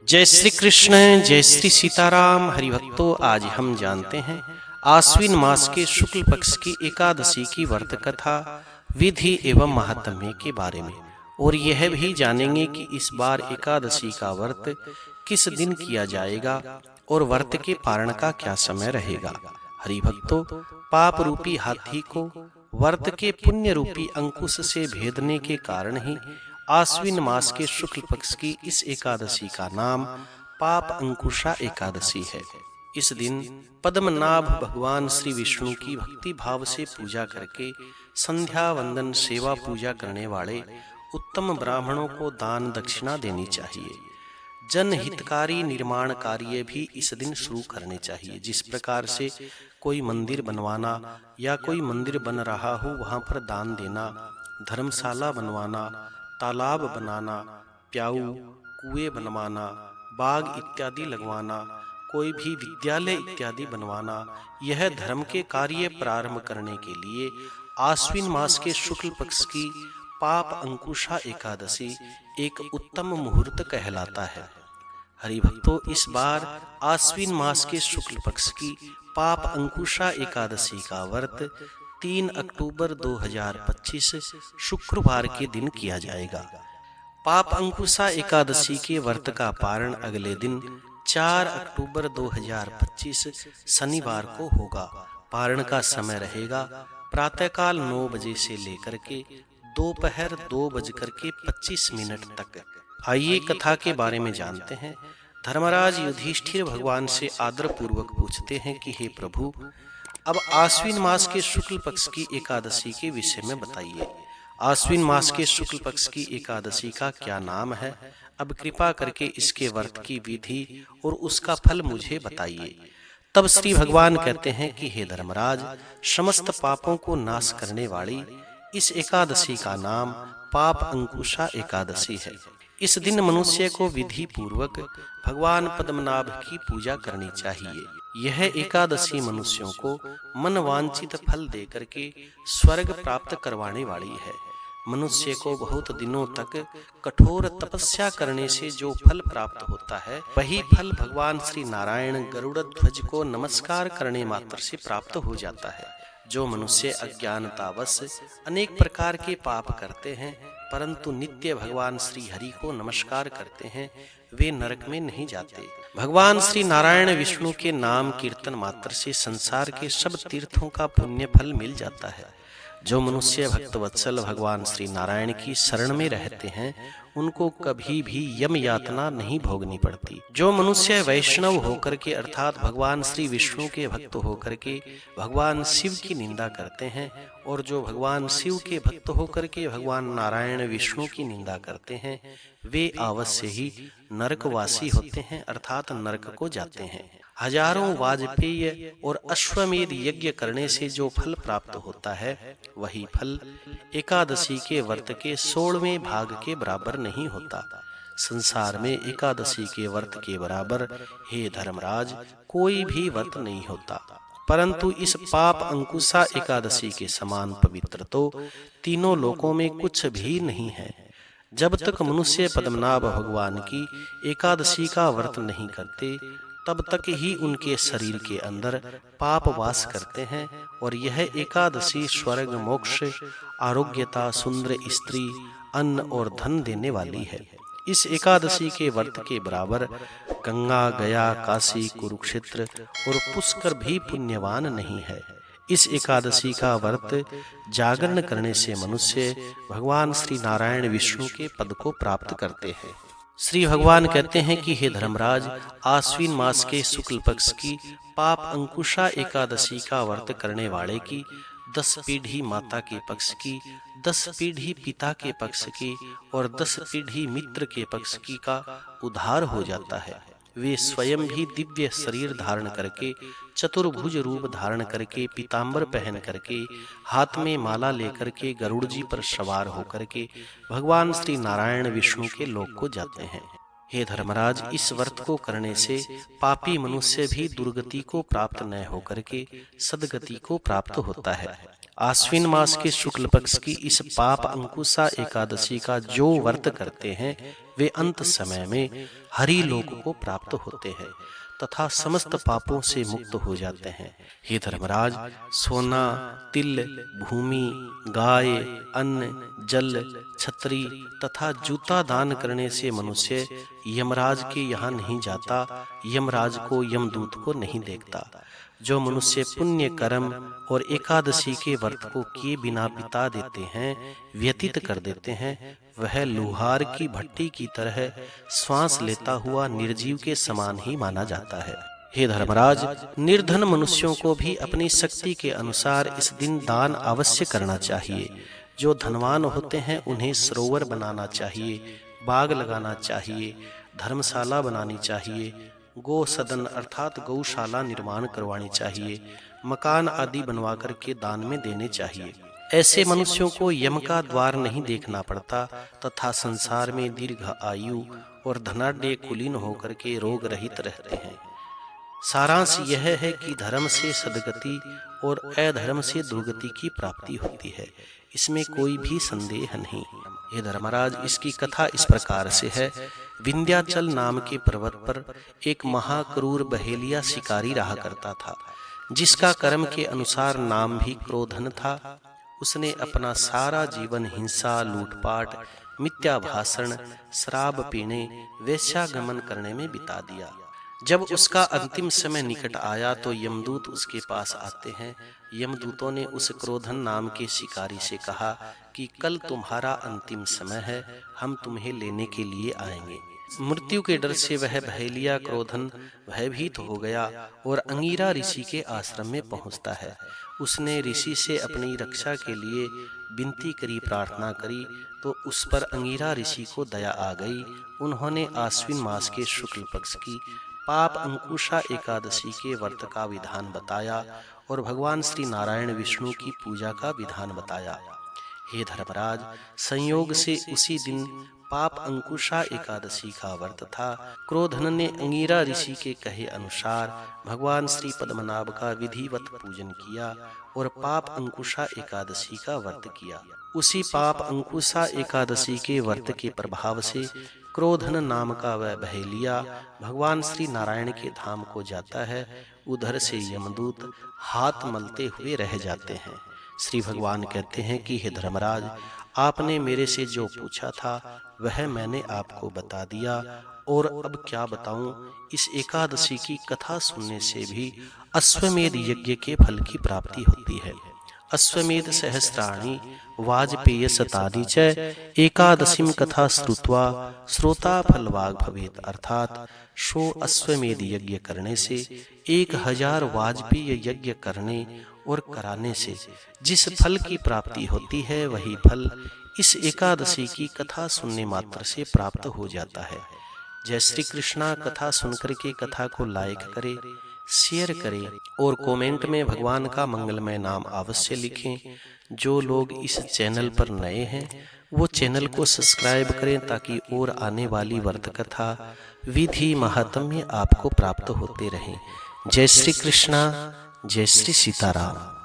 जय श्री कृष्ण, जय श्री सीताराम। हरिभक्तों, आज हम जानते हैं आश्विन मास के शुक्ल पक्ष की एकादशी की व्रत कथा, विधि एवं महात्म्य के बारे में, और यह भी जानेंगे कि इस बार एकादशी का व्रत किस दिन किया जाएगा और व्रत के पारण का क्या समय रहेगा। हरिभक्तों, पाप रूपी हाथी को व्रत के पुण्य रूपी अंकुश से भेदने के कारण ही आश्विन मास के शुक्ल पक्ष की इस एकादशी का नाम पाप अंकुशा एकादशी है। इस दिन पद्मनाभ भगवान श्री विष्णु की भक्ति भाव से पूजा करके संध्या वंदन सेवा पूजा करने वाले उत्तम ब्राह्मणों को दान दक्षिणा देनी चाहिए। जनहितकारी निर्माण कार्य भी इस दिन शुरू करने चाहिए। जिस प्रकार से कोई मंदिर बनवाना या कोई मंदिर बन रहा हो वहां पर दान देना, धर्मशाला बनवाना, तालाब बनाना, प्याऊ कुएं बनवाना, बाग इत्यादि लगवाना, कोई भी विद्यालय इत्यादि बनवाना, यह धर्म के कार्य प्रारंभ करने के लिए आश्विन मास के शुक्ल पक्ष की पाप अंकुशा एकादशी एक उत्तम मुहूर्त कहलाता है। हरिभक्तों, इस बार आश्विन मास के शुक्ल पक्ष की पाप अंकुशा एकादशी का व्रत 3 अक्टूबर 2025 शुक्रवार के दिन किया जाएगा। पाप अंकुशा एकादशी के व्रत का पारण अगले दिन 4 अक्टूबर 2025 शनिवार को होगा। पारण का समय रहेगा प्रातःकाल 9 बजे से लेकर के दोपहर 2:25 तक। आइए कथा के बारे में जानते हैं। धर्मराज युधिष्ठिर भगवान से आदर पूर्वक पूछते हैं कि हे प्रभु, अब आश्विन मास के शुक्ल पक्ष की एकादशी के विषय में बताइए। आश्विन मास के शुक्ल पक्ष की एकादशी का क्या नाम है? अब कृपा करके इसके व्रत की विधि और उसका फल मुझे बताइए। तब श्री भगवान कहते हैं कि हे धर्मराज, समस्त पापों को नाश करने वाली इस एकादशी का नाम पाप अंकुशा एकादशी है। इस दिन मनुष्य को विधि पूर्वक भगवान पद्मनाभ की पूजा करनी चाहिए। यह एकादशी मनुष्यों को मन वांछित फल देकर के स्वर्ग प्राप्त करवाने वाली है। मनुष्य को बहुत दिनों तक कठोर तपस्या करने से जो फल प्राप्त होता है, वही फल भगवान श्री नारायण गरुड़ ध्वज को नमस्कार करने मात्र से प्राप्त हो जाता है। जो मनुष्य अज्ञानतावश अनेक प्रकार के पाप करते हैं परंतु नित्य भगवान श्री हरि को नमस्कार करते हैं, वे नरक में नहीं जाते। भगवान श्री नारायण विष्णु के नाम कीर्तन मात्र से संसार के सब तीर्थों का पुण्य फल मिल जाता है। जो मनुष्य भक्तवत्सल भगवान श्री नारायण की शरण में रहते हैं उनको कभी भी यम यातना नहीं भोगनी पड़ती। जो मनुष्य वैष्णव होकर के अर्थात भगवान श्री विष्णु के भक्त होकर के भगवान शिव की निंदा करते हैं और जो भगवान शिव के भक्त होकर के भगवान नारायण विष्णु की निंदा करते हैं, वे अवश्य ही नरकवासी होते हैं अर्थात नरक को जाते हैं। हजारों वाजपेय और अश्वमेध यज्ञ करने से जो फल प्राप्त होता है, वही फल एकादशी के व्रत के 16वें भाग के बराबर नहीं होता। संसार में एकादशी के व्रत के बराबर, हे धर्मराज, कोई भी व्रत नहीं होता। परंतु इस पाप अंकुशा एकादशी के समान पवित्र तो तीनों लोकों में कुछ भी नहीं है। जब तक मनुष्य पद्मनाभ भगवान की एकादशी का व्रत नहीं करते, तब तक ही उनके शरीर के अंदर पाप वास करते हैं और यह एकादशी स्वर्ग, मोक्ष, आरोग्यता, सुंदर स्त्री, अन्न और धन देने वाली है। इस एकादशी के व्रत के बराबर गंगा, गया, काशी, कुरुक्षेत्र और पुष्कर भी पुण्यवान नहीं है। इस एकादशी का व्रत जागरण करने से मनुष्य भगवान श्री नारायण विष्णु के पद को प्राप्त करते हैं। श्री भगवान कहते हैं कि हे धर्मराज, आश्विन मास के शुक्ल पक्ष की पाप अंकुशा एकादशी का व्रत करने वाले की 10 पीढ़ी माता के पक्ष की, 10 पीढ़ी पिता के पक्ष की और 10 पीढ़ी मित्र के पक्ष की का उद्धार हो जाता है। वे स्वयं भी दिव्य शरीर धारण करके, चतुर्भुज रूप धारण करके, पीतांबर पहन करके, हाथ में माला लेकर के गरुड़ जी पर सवार होकर के भगवान श्री नारायण विष्णु के लोक को जाते हैं। हे धर्मराज, इस व्रत को करने से पापी मनुष्य भी दुर्गति को प्राप्त न होकर के सदगति को प्राप्त होता है। आश्विन मास के शुक्ल पक्ष की इस पाप अंकुशा एकादशी का जो व्रत करते हैं वे अंत समय में हरि लोक को प्राप्त होते हैं तथा समस्त पापों से मुक्त हो जाते हैं। हे धर्मराज, सोना, तिल, भूमि, गाय, अन्न, जल, छतरी तथा जूता दान करने से मनुष्य यमराज के यहाँ नहीं जाता, यमराज को, यमदूत को नहीं देखता। जो मनुष्य पुण्य कर्म और एकादशी के व्रत को किए बिना बिता देते हैं, व्यतीत कर देते हैं, वह लोहार की भट्टी की तरह श्वास लेता हुआ निर्जीव के समान ही माना जाता है। हे धर्मराज, निर्धन मनुष्यों को भी अपनी शक्ति के अनुसार इस दिन दान अवश्य करना चाहिए। जो धनवान होते हैं उन्हें सरोवर बनाना चाहिए, बाग लगाना चाहिए, धर्मशाला बनानी चाहिए, गौ सदन अर्थात गौशाला निर्माण करवानी चाहिए, मकान आदि बनवा करके दान में देने चाहिए। ऐसे मनुष्यों को यम का द्वार नहीं देखना पड़ता तथा संसार में दीर्घ आयु और धनाढ्य कुलीन होकर के रोग रहित रहते हैं। सारांश यह है कि धर्म से सद्गति और अधर्म से दुर्गति की प्राप्ति होती है, इसमें कोई भी संदेह नहीं। ये धर्मराज, इसकी कथा इस प्रकार से है। विंध्याचल नाम के पर्वत पर एक महाक्रूर बहेलिया शिकारी रहा करता था, जिसका कर्म के अनुसार नाम भी क्रोधन था। उसने अपना सारा जीवन हिंसा, लूटपाट, मिथ्या भाषण, शराब पीने, वेश्यागमन करने में बिता दिया। जब उसका अंतिम समय निकट आया तो यमदूत उसके पास आते हैं। यमदूतों ने उस क्रोधन नाम के शिकारी से कहा कि कल तुम्हारा अंतिम समय है, हम तुम्हें लेने के लिए आएंगे। मृत्यु के डर से वह बहेलिया क्रोधन भयभीत हो गया और अंगिरा ऋषि के आश्रम में पहुंचता है। उसने ऋषि से अपनी रक्षा के लिए विनती करी, प्रार्थना करी, तो उस पर अंगिरा ऋषि को दया आ गई। उन्होंने आश्विन मास के शुक्ल पक्ष की पाप अंकुशा एकादशी के व्रत का विधान बताया और भगवान श्री नारायण विष्णु की पूजा का विधान बताया। हे धर्मराज, संयोग से उसी दिन पाप अंकुशा एकादशी का व्रत था। क्रोधन ने अंगिरा ऋषि के कहे अनुसार भगवान श्री पद्मनाभ का विधिवत पूजन किया और पाप अंकुशा एकादशी का व्रत किया। उसी पाप अंकुशा एकादशी के व्रत के प्रभाव से क्रोधन नाम का वह बहेलिया भगवान श्री नारायण के धाम को जाता है। उधर से यमदूत हाथ मलते हुए रह जाते हैं। श्री भगवान कहते हैं कि हे धर्मराज, आपने मेरे से जो पूछा था वह मैंने आपको बता दिया, और अब क्या बताऊं। इस एकादशी की कथा सुनने से भी अश्वमेध यज्ञ के फल की प्राप्ति होती है। अश्वमेध सहस्राणि वाजपेय शतानि च एकादशीम कथा श्रुत्वा श्रोता फलवाग भवेत। अर्थात 100 अश्वमेध यज्ञ करने से 1000 वाजपेय यज्ञ करने और कराने से जिस फल की प्राप्ति होती है, वही फल इस एकादशी की कथा सुनने मात्र से प्राप्त हो जाता है। जय श्री कृष्णा। कथा सुनकर के कथा को लाइक करें, शेयर करें और कमेंट में भगवान का मंगलमय नाम अवश्य लिखें। जो लोग इस चैनल पर नए हैं वो चैनल को सब्सक्राइब करें ताकि और आने वाली व्रत कथा, विधि, महात्म्य आपको प्राप्त होते रहें। जय श्री कृष्णा, जय श्री सीताराम।